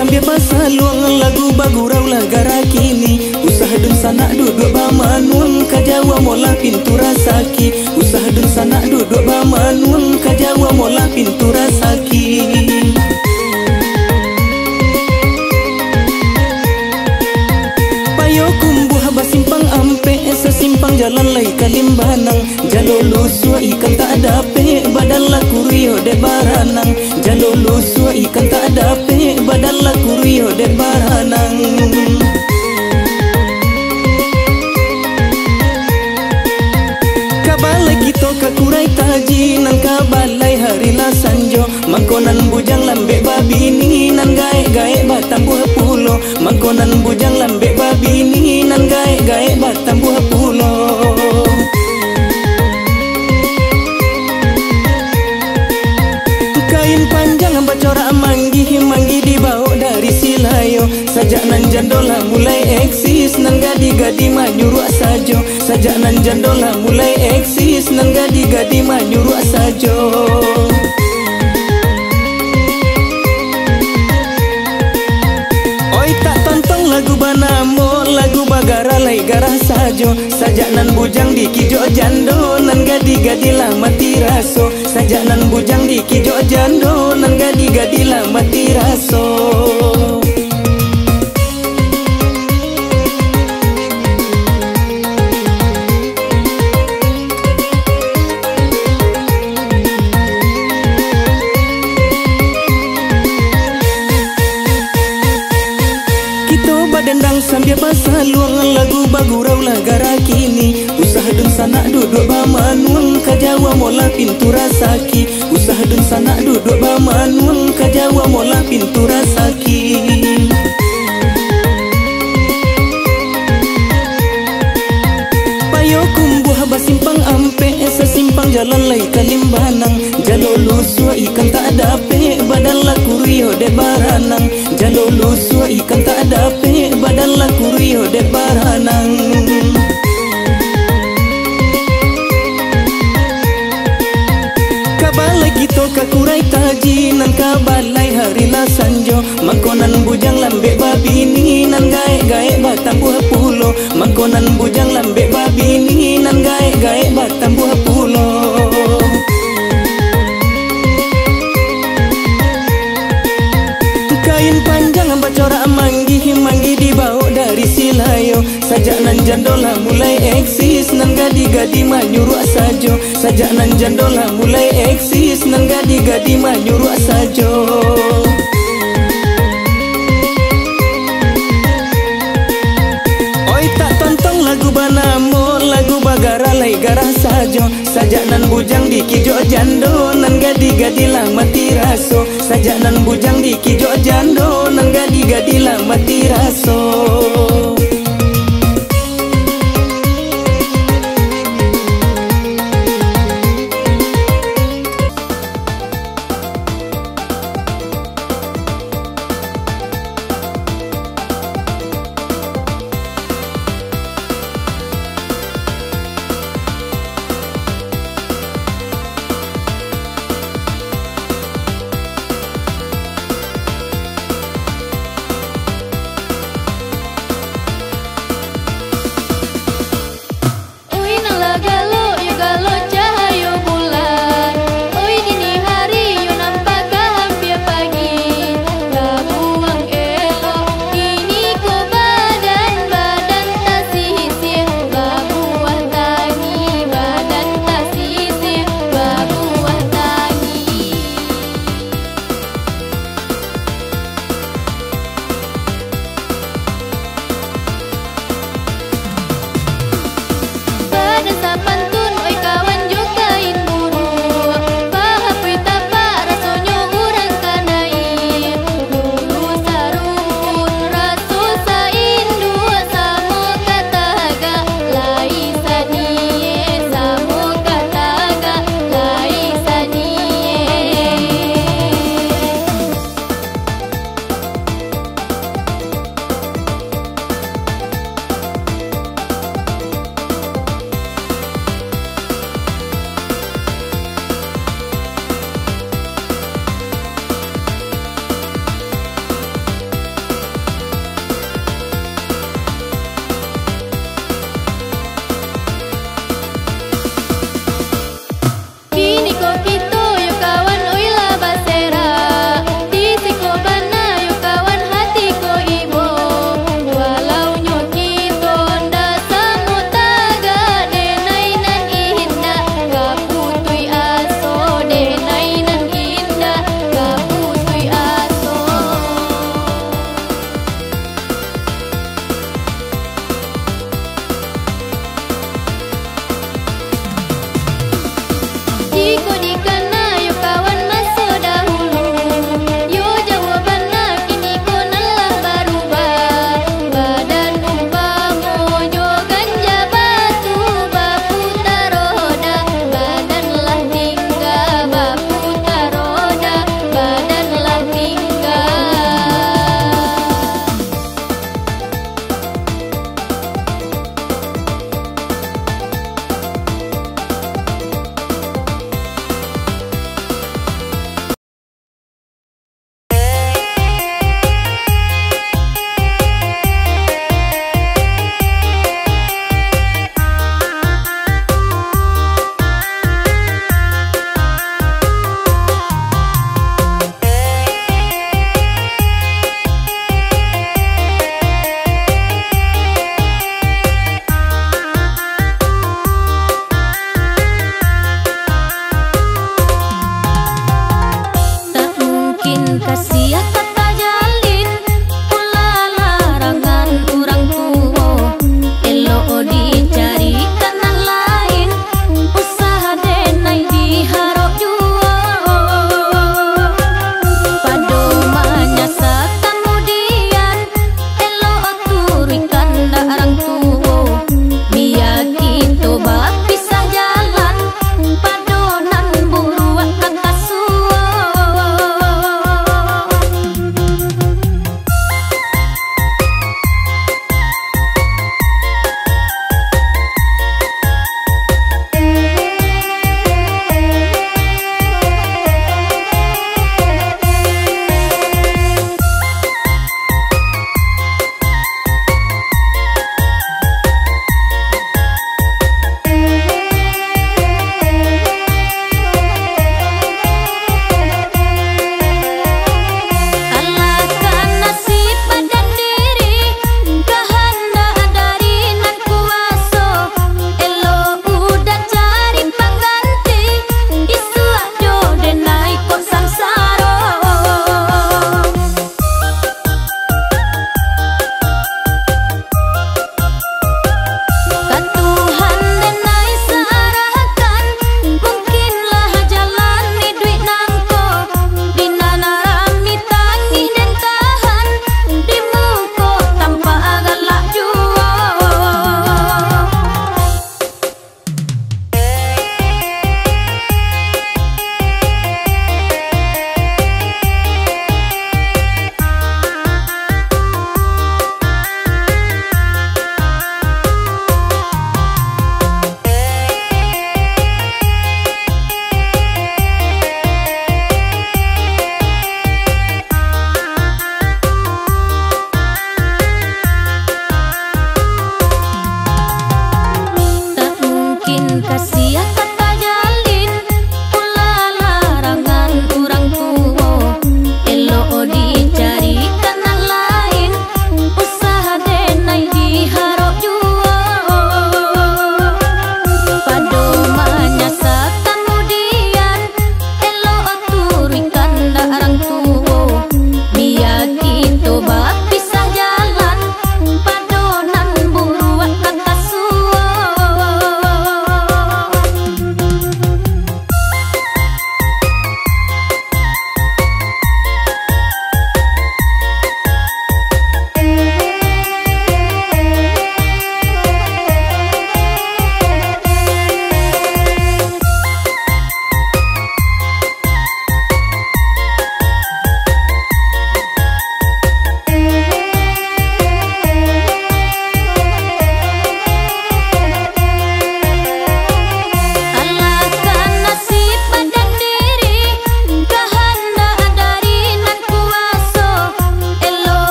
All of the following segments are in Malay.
sambil pasaluang lagu bagurau lagara kini. Usah dun sanak duduk bamanuang kajawa mola pintu rasaki. Usah dun sanak duduk bamanuang kajawa mola pintu rasaki. Payo kumbuh basimpang ampe sesimpang jalan lai kalimbanang. Jalolo sua ikan tak ada pe badan laku rio de baranang. Jalolo sua ikan tak ada pe badan laku rio de baranang. Kabalai kito kakurai taji nan kabalai hari la sanjo. Mangkonan bujang lambe babi ni nan gae-gae batam buah pulo. Mangkonan bujang lambe babi ni nan gae-gae batam buah pulo. Kain panjang bacorak manggi dibawa dari Silayo. Sajak nan jandola mulai eksis nan gadi-gadi manyuruh sajo. Sajak nan jandola mulai eksis nan gadi-gadi manyuruh sajo. Oi tak tonton lagu banamo lagu bagara lai garah sajo. Sajak nan bujang di kijo jando nan gadi-gadi lah mati raso. Sajak nan bujang di kijo jando nan gadi-gadi lah mati raso. Dendang sambil pasaluang lagu bagurau lagara kini. Usah dun sanak duduk bamanuang kajawa mola pintu rasaki. Usah dun sanak duduk bamanuang kajawa mola pintu rasaki. Payo kumbuh basimpang ampe sesimpang jalan lai kalimbanang. Jalolo sua ikan tak ada pe badan laku rio de baranang. Jalolo sua ikan tak ada pe badan laku rio de baranang. Kabalai kito kakurai taji nan kabalai hari la sanjo. Mangkonan bujang lambe babi ni nan gae-gae batam buah pulo. Mangkonan bujang lambe babi ni nan gae-gae batam buah pulo. Kain panjang bacorak manggi dibawa dari Silayo. Sajak nan jandola mulai eksis nan gadi-gadi manyuruh sajo. Sajak nan jandola mulai eksis nan gadi-gadi manyuruh sajo. Oi tak tonton lagu banamo lagu bagara lai garah sajo. Sajak nan bujang di kijo jando nan gadi-gadi lah mati raso. Sajak nan bujang di kijo jando nan gadi-gadi lah mati raso.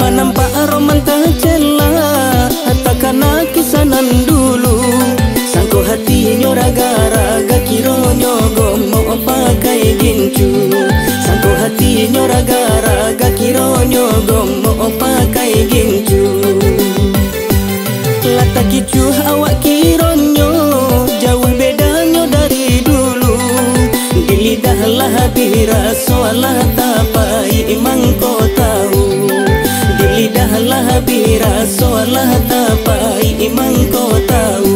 Nampak roman tercela takana kisanan dulu. Sangko hati raga-raga kironyo gomo pakai gincu. Sangko hati raga-raga kironyo gomo pakai gincu. Lata kicu awak kironyo jauh bedanya dari dulu. Di lidah lah bira soalah tapai imang kau tahu. Di lidah lah bira soalah tapai imang kau tahu.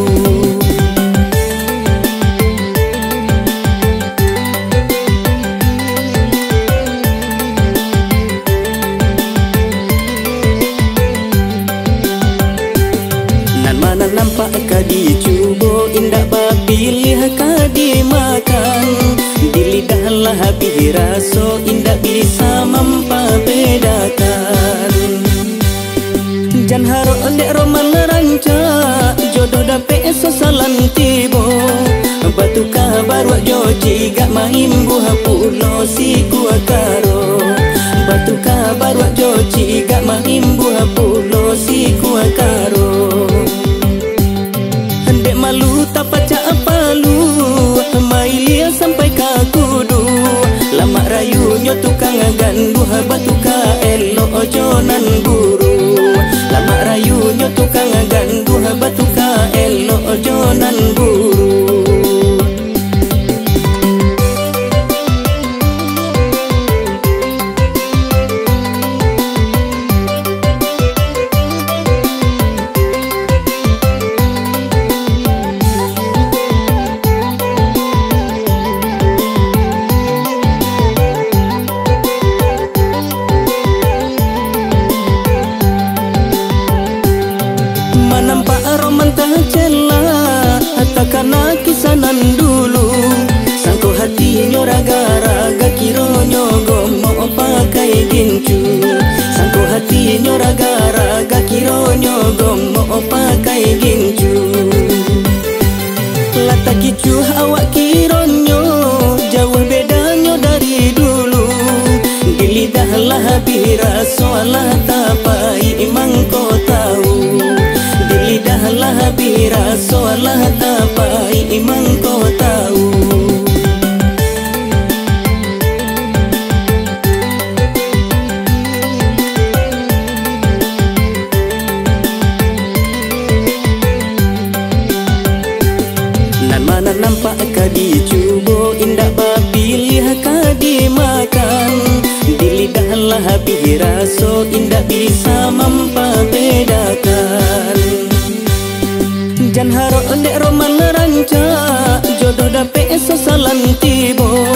Mana nampak kadi cubo indah pilih kadi makan. Di lidah lah biraso indah bisa membedakan. Jan haro ndek roman ranca jodoh dape sasalan tibo. Batu kabar wak joji gak main buah pulo si gua karo. Batu kabar wak joji gak main buah pulo si gua karo. Dek malu tak pacak palu mailia sampai ka kudu. Lama rayunya tukang gandu batu ka elo ojonan buru. Lama rayunya tukang gandu batu ka elo ojonan buru. Nampak roman tercela takana kisanan dulu. Sangko hati raga-raga kironyo gomo pakai gincu. Sangko hati raga-raga kironyo gomo pakai gincu. Lata kicu awak kironyo jauh bedanya dari dulu. Di lidah lah bira soalah tapai imang kau tahu. Di lidah lah bira soalah tapai imang kau tahu. Nan mana nampak kadi cubo indah pilih kadi makan. Di lidah lah bira so indah bisa membedakan. Jan haro ndek roman ranca jodoh dape sasalan tibo.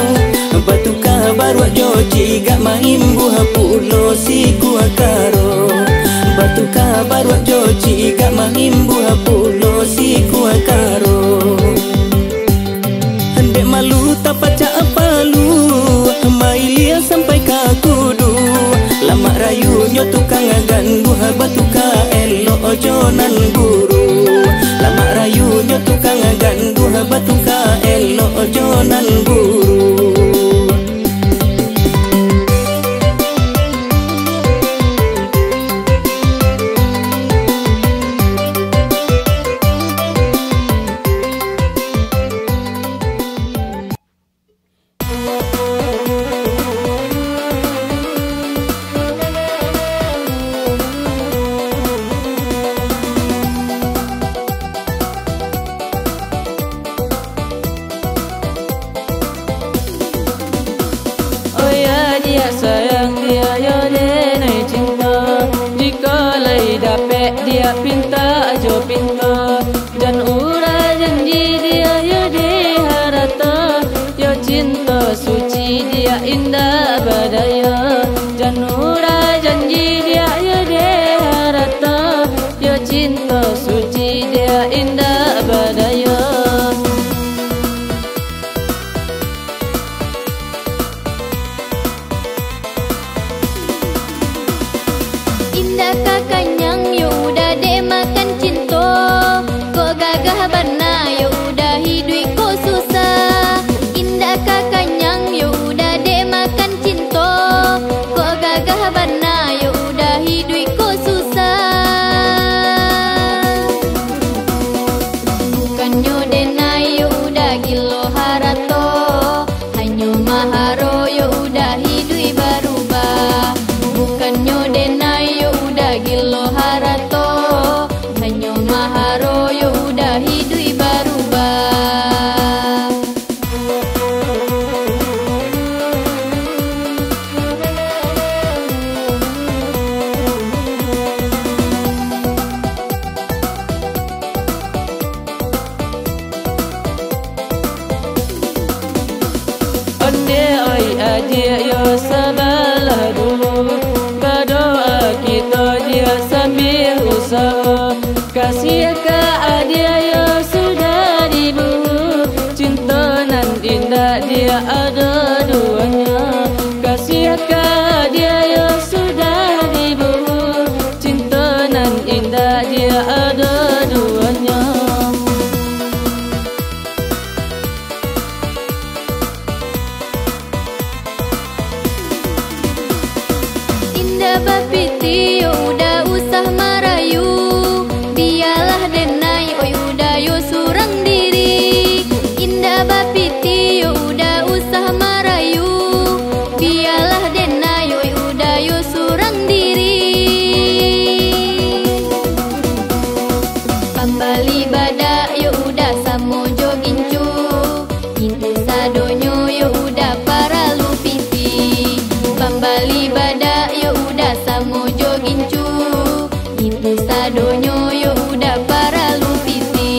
Batu kabar wak joji gak main buah pulo si gua karo. Batu kabar wak joji gak main buah pulo si gua karo. Ndek malu tak pacak palu mailia sampai ka kudu. Lama rayunya tukang gandu batu ka elo ojonan buru. Lama rayunya tukang gandu batu ka elo ojonan buru. Dia sayang dia yo denai cinta. Jika lai dapat dia pinta ajo pinta. Dan ura janji dia yo de harata. Yo cinta suci dia indah badaya. Dan ura janji dia yo de harata. Yo cinta suci dia indah badaya. Indah kakanyang yo udah dek makan cinta. Kok gagah bana yo udah hidup kok susah. Indah kakanyang yo udah dek makan cinta. Kok gagah bana yo udah hidup Kasihatkah dia yo sudah dibunuh, cinta nan indah dia ada duanya. Indah bapiti yo udah usah marayu, biarlah denai oi udah yo surang diri. Indah bapiti yo udah usah marayu, biarlah denai oi udah yo surang diri. Pambali badak yo udah samo jogincu, intu sadonyo yo udah para lupiti. Pambali badak yo udah samo jogincu, intu sadonyo yo udah para lupiti.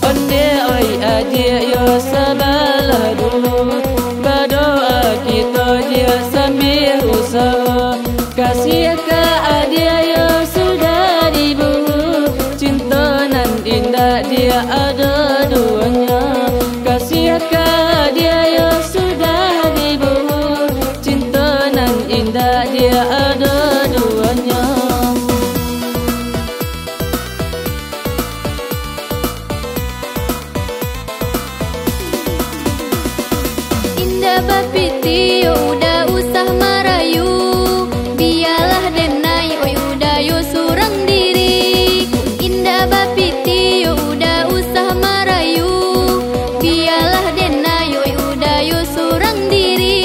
Onde oi adik yo sabarlah dulu, berdoa kita dia sambil usaha. Kasihatkah adik yo sudah dibunuh, cinta nan indah dia ada duanya. Kasihatkah dia yo sudah dibunuh, cinta nan indah dia ada duanya. Indah bapiti yo udah usah marayu, biarlah denai oi udah yo surang diri. Indah bapiti yo udah usah marayu, biarlah denai oi udah yo surang diri.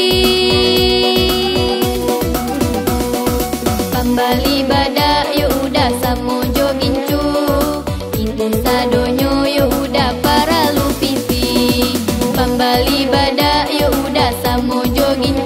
Pambali badak yo udah samo jogincu, intu sadonyo yo udah para lupiti. Pambali badak yo udah samo jogincu,